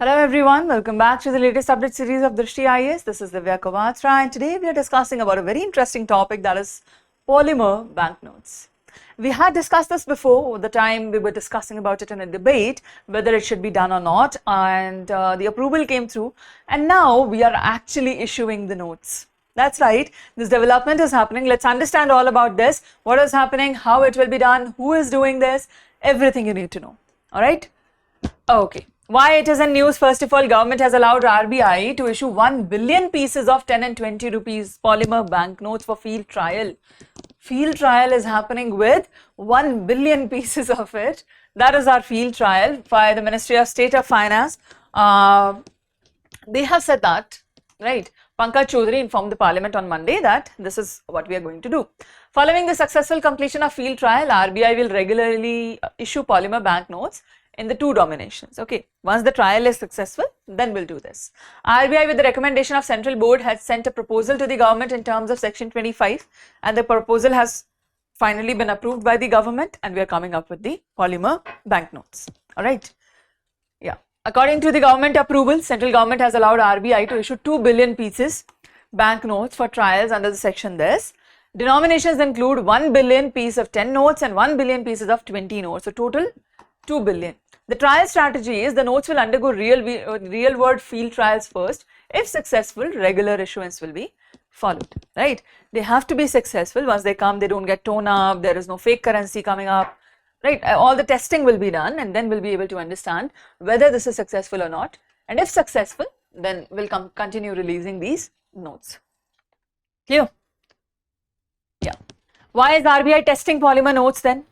Hello everyone, welcome back to the latest update series of Drishti IAS. This is Divya Kovatra and today we are discussing about a very interesting topic, that is polymer banknotes. We had discussed this before, the time we were discussing about it in a debate, whether it should be done or not, and the approval came through, and now we are actually issuing the notes. That's right, this development is happening. Let's understand all about this, what is happening, how it will be done, who is doing this, everything you need to know. Alright? Okay. Why it is in news? First of all, government has allowed RBI to issue 1 billion pieces of 10 and 20 rupees polymer banknotes for field trial. Field trial is happening with 1 billion pieces of it. That is our field trial by the Ministry of State of Finance. They have said that, right? Pankaj Chaudhary informed the Parliament on Monday that this is what we are going to do. Following the successful completion of field trial, RBI will regularly issue polymer banknotes in the two denominations. Okay, once the trial is successful, then we'll do this. RBI, with the recommendation of Central Board, has sent a proposal to the government in terms of Section 25, and the proposal has finally been approved by the government, and we are coming up with the polymer banknotes. All right. Yeah. According to the government approval, central government has allowed RBI to issue 2 billion pieces banknotes for trials under the section this. Denominations include 1 billion piece of 10 notes and 1 billion pieces of 20 notes. So total 2 billion. The trial strategy is the notes will undergo real world field trials first. If successful, regular issuance will be followed, right? They have to be successful. Once they come, they don't get torn up, there is no fake currency coming up, right? All the testing will be done, and then we'll be able to understand whether this is successful or not. And if successful, then we'll continue releasing these notes. Clear? Yeah. Why is RBI testing polymer notes then?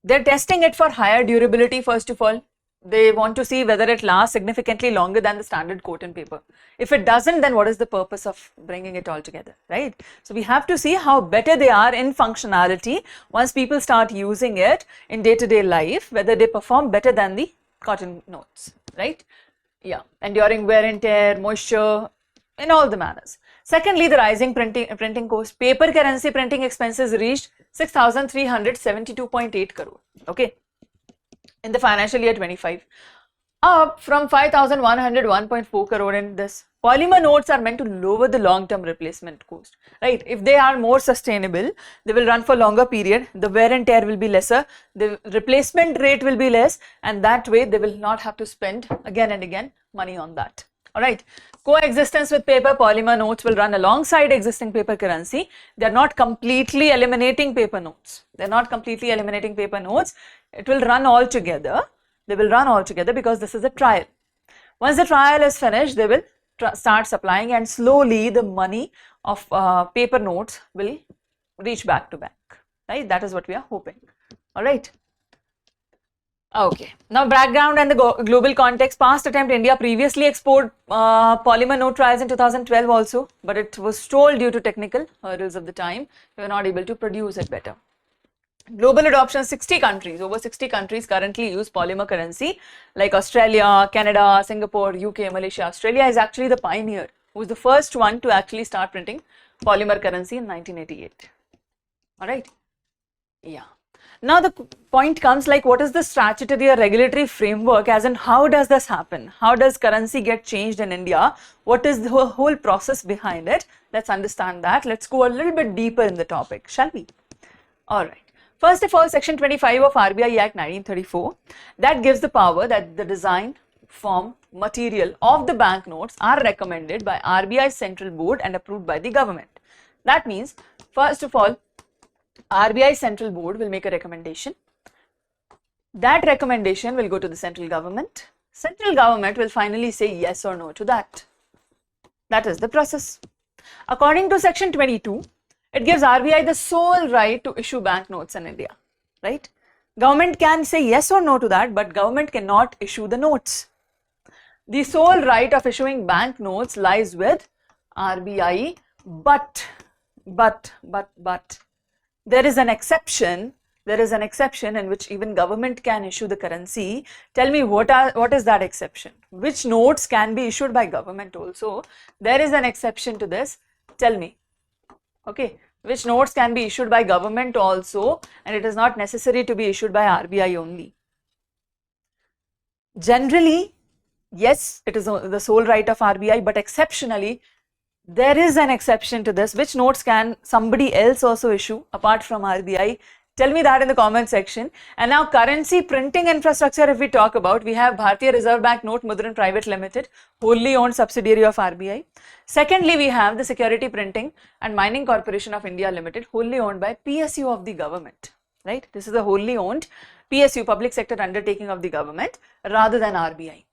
They're testing it for higher durability. First of all, they want to see whether it lasts significantly longer than the standard cotton paper. If it doesn't, then what is the purpose of bringing it all together, right? So we have to see how better they are in functionality once people start using it in day-to-day life, whether they perform better than the cotton notes, right? Yeah, enduring wear and tear, moisture, in all the manners. Secondly, the rising printing cost. Paper currency printing expenses reached 6,372.8 crore, okay, in the financial year 25, up from 5,101.4 crore in this. Polymer notes are meant to lower the long-term replacement cost, right? If they are more sustainable, they will run for longer period, the wear and tear will be lesser, the replacement rate will be less, and that way they will not have to spend again and again money on that. Alright, coexistence with paper, polymer notes will run alongside existing paper currency. They are not completely eliminating paper notes. They are not completely eliminating paper notes. It will run all together. They will run all together because this is a trial. Once the trial is finished, they will start supplying, and slowly the money of paper notes will reach back to bank. Right, that is what we are hoping. Alright. Okay, now background and the global context. Past attempt, India previously exported polymer note trials in 2012 also, but it was stalled due to technical hurdles of the time. We were not able to produce it better. Global adoption, 60 countries, over 60 countries currently use polymer currency, like Australia, Canada, Singapore, UK, Malaysia. Australia is actually the pioneer, who was the first one to actually start printing polymer currency in 1988. Alright, yeah. Now the point comes, like, what is the statutory or regulatory framework, as in how does this happen? How does currency get changed in India? What is the whole process behind it? Let's understand that. Let's go a little bit deeper in the topic, shall we? Alright. First of all, Section 25 of RBI Act 1934, that gives the power that the design, form, material of the banknotes are recommended by RBI Central Board and approved by the government. That means, first of all, RBI Central Board will make a recommendation. That recommendation will go to the central government. Central government will finally say yes or no to that. That is the process. According to Section 22, it gives RBI the sole right to issue banknotes in India, right? Government can say yes or no to that, but government cannot issue the notes. The sole right of issuing banknotes lies with RBI, but there is an exception. There is an exception in which even government can issue the currency. Tell me what is that exception? Which notes can be issued by government also? There is an exception to this. Tell me. Okay, which notes can be issued by government also, and it is not necessary to be issued by RBI only. Generally, Yes, it is the sole right of RBI, but exceptionally, there is an exception to this. Which notes can somebody else also issue apart from RBI? Tell me that in the comment section. And now currency printing infrastructure, if we talk about, we have Bharatiya Reserve Bank Note Mudran Private Limited, wholly owned subsidiary of RBI. Secondly, we have the Security Printing and Mining Corporation of India Limited, wholly owned by PSU of the government, right? This is a wholly owned PSU, public sector undertaking of the government, rather than RBI.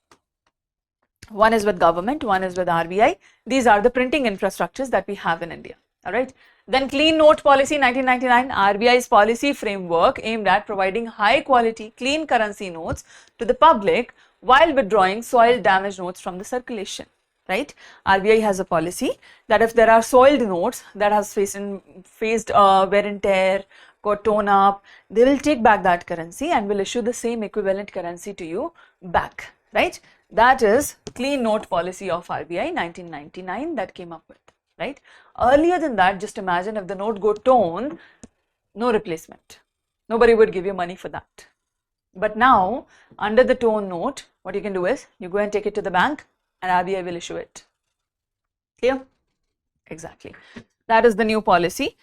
One is with government, one is with RBI. These are the printing infrastructures that we have in India. All right. Then Clean Note Policy 1999, RBI's policy framework aimed at providing high quality clean currency notes to the public while withdrawing soil damaged notes from the circulation. Right. RBI has a policy that if there are soiled notes that has faced wear and tear, got torn up, they will take back that currency and will issue the same equivalent currency to you back. Right. That is Clean Note Policy of RBI 1999 that came up with, right? Earlier than that, just imagine if the note got torn, no replacement. Nobody would give you money for that. But now, under the torn note, what you can do is, you go and take it to the bank and RBI will issue it. Clear? Exactly. That is the new policy.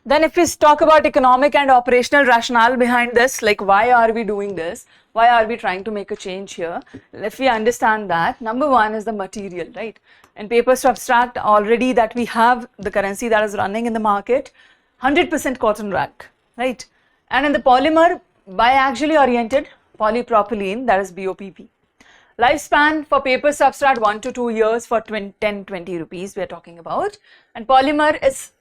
Then if we talk about economic and operational rationale behind this, like why are we doing this? Why are we trying to make a change here? If we understand that, number one is the material, right? In paper subtract already that we have the currency that is running in the market, 100% cotton rag, right? And in the polymer, biaxially oriented polypropylene, that is BOPP. Lifespan for paper substrate 1 to 2 years for 10-20 rupees we are talking about, and polymer is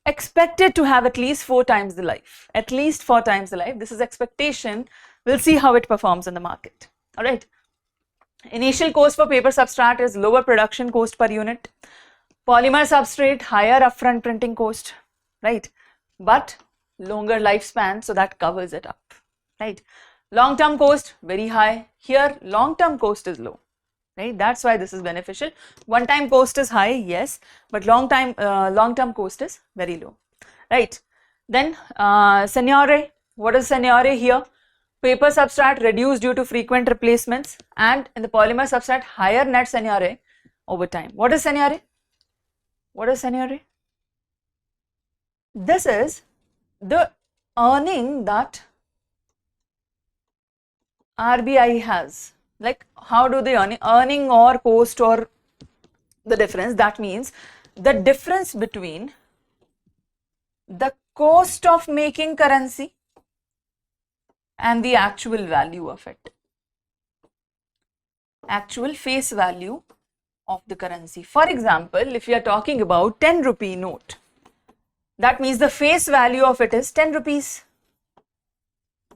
expected to have at least 4 times the life, at least 4 times the life. This is expectation. We'll see how it performs in the market. All right. Initial cost for paper substrate is lower production cost per unit. Polymer substrate, higher upfront printing cost, right? But longer lifespan, so that covers it up, right? Long-term cost, very high. Here, long-term cost is low. Right? That's why this is beneficial. One-time cost is high, yes, but long-term cost is very low, right? Then seniority. What is seniority here? Paper substrate reduced due to frequent replacements, and in the polymer substrate higher net seniority over time. What is seniority? What is seniority? This is the earning that RBI has. Like how do they earning or cost or the difference? That means the difference between the cost of making currency and the actual value of it, actual face value of the currency. For example, if we are talking about 10 rupee note, that means the face value of it is 10 rupees.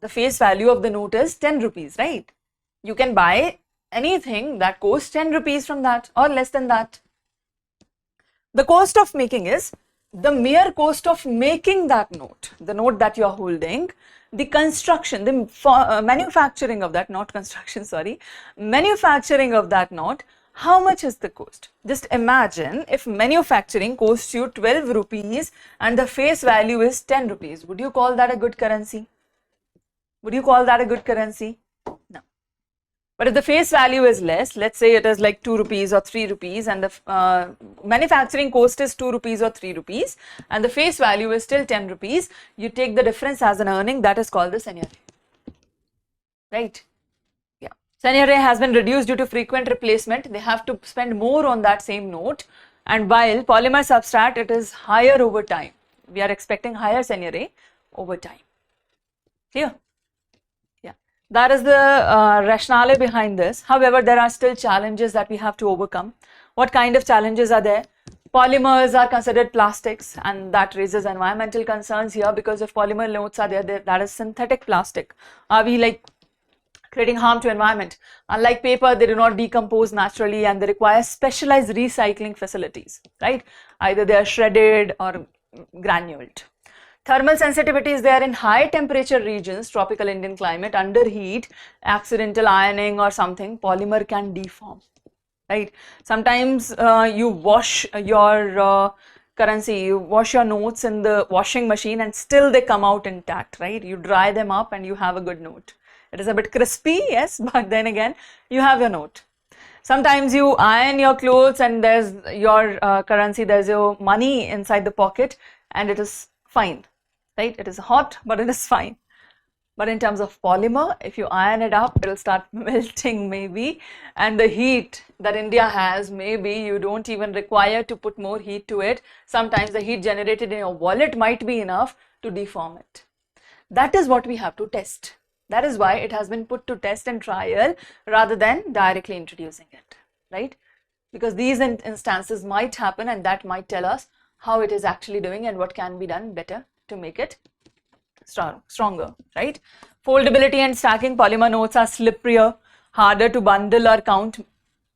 The face value of the note is 10 rupees, right? You can buy anything that costs 10 rupees from that or less than that. The cost of making is the mere cost of making that note, the note that you are holding, the construction, the manufacturing of that, not construction, sorry, manufacturing of that note. How much is the cost? Just imagine if manufacturing costs you 12 rupees and the face value is 10 rupees. Would you call that a good currency? Would you call that a good currency? No. But if the face value is less, let's say it is like 2 rupees or 3 rupees and the manufacturing cost is 2 rupees or 3 rupees and the face value is still 10 rupees, you take the difference as an earning. That is called the seniority, right? Yeah. Seniority has been reduced due to frequent replacement. They have to spend more on that same note, and while polymer substrate, it is higher over time. We are expecting higher seniority over time. Clear? That is the rationale behind this. However, there are still challenges that we have to overcome. What kind of challenges are there? Polymers are considered plastics, and that raises environmental concerns here, because if polymer notes are there, that is synthetic plastic. Are we like creating harm to environment? Unlike paper, they do not decompose naturally and they require specialized recycling facilities, right? Either they are shredded or granuled. Thermal sensitivity is there in high temperature regions, tropical Indian climate, under heat, accidental ironing or something, polymer can deform, right? Sometimes you wash your currency, you wash your notes in the washing machine and still they come out intact, right? You dry them up and you have a good note. It is a bit crispy, yes, but then again, you have your note. Sometimes you iron your clothes and there's your currency, there's your money inside the pocket and it is fine, right? It is hot, but it is fine. But in terms of polymer, if you iron it up, it will start melting maybe. And the heat that India has, maybe you don't even require to put more heat to it. Sometimes the heat generated in your wallet might be enough to deform it. That is what we have to test. That is why it has been put to test and trial rather than directly introducing it, right? Because these instances might happen and that might tell us how it is actually doing and what can be done better to make it stronger, right? Foldability and stacking, polymer notes are slipperier, harder to bundle or count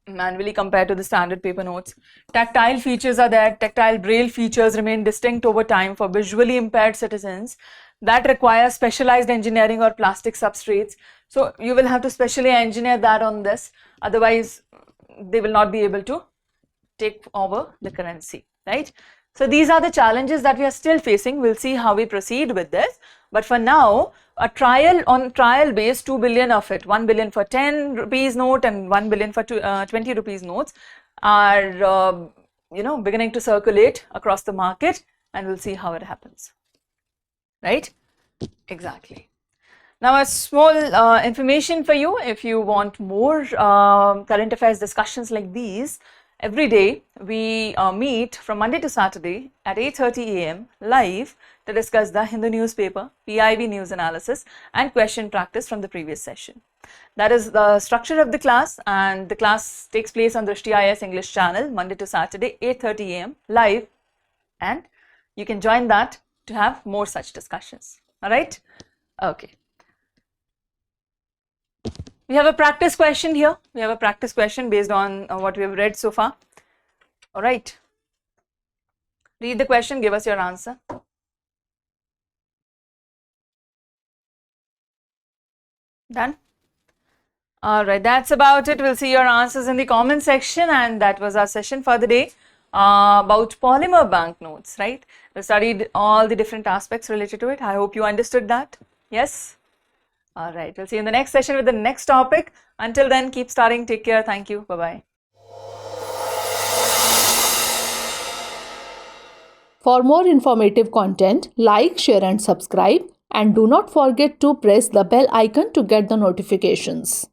manually compared to the standard paper notes. Tactile features are there. Tactile braille features remain distinct over time for visually impaired citizens that require specialized engineering or plastic substrates. So you will have to specially engineer that on this, otherwise they will not be able to take over the currency, right? So these are the challenges that we are still facing. We'll see how we proceed with this. But for now, a trial on trial base, 2 billion of it, 1 billion for 10 rupees note and 1 billion for 20 rupees notes are, beginning to circulate across the market, and we'll see how it happens, right? Exactly. Now a small information for you, if you want more current affairs discussions like these, every day we meet from Monday to Saturday at 8:30 a.m. live to discuss the Hindu newspaper, PIB news analysis and question practice from the previous session. That is the structure of the class, and the class takes place on Drishti IAS English channel Monday to Saturday 8:30 a.m. live, and you can join that to have more such discussions. Alright? Okay. We have a practice question here. We have a practice question based on what we have read so far. All right. Read the question, give us your answer. Done? All right, that's about it. We'll see your answers in the comment section, and that was our session for the day about polymer banknotes, right? We studied all the different aspects related to it. I hope you understood that. Yes? All right, we'll see you in the next session with the next topic. Until then, keep studying. Take care. Thank you. Bye-bye. For more informative content, like, share and subscribe, and do not forget to press the bell icon to get the notifications.